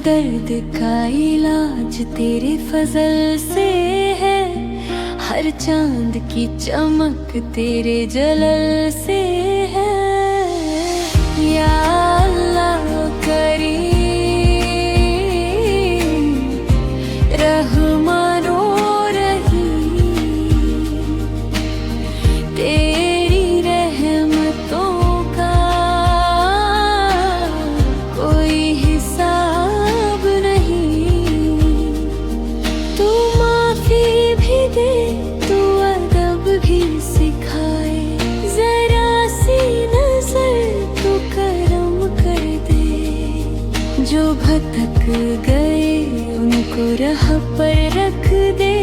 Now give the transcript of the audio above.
दर्द का इलाज तेरे फजल से है, हर चांद की चमक तेरे जलल से है। या अल्लाह करीम रहमानो रहीम, तेरी रहमतों का कोई हिसाब नहीं। तू माफी भी दे, तू अदब भी सिखाए, जरा सी नजर तू करम कर दे। जो भटक गए उनको राह पर रख दे।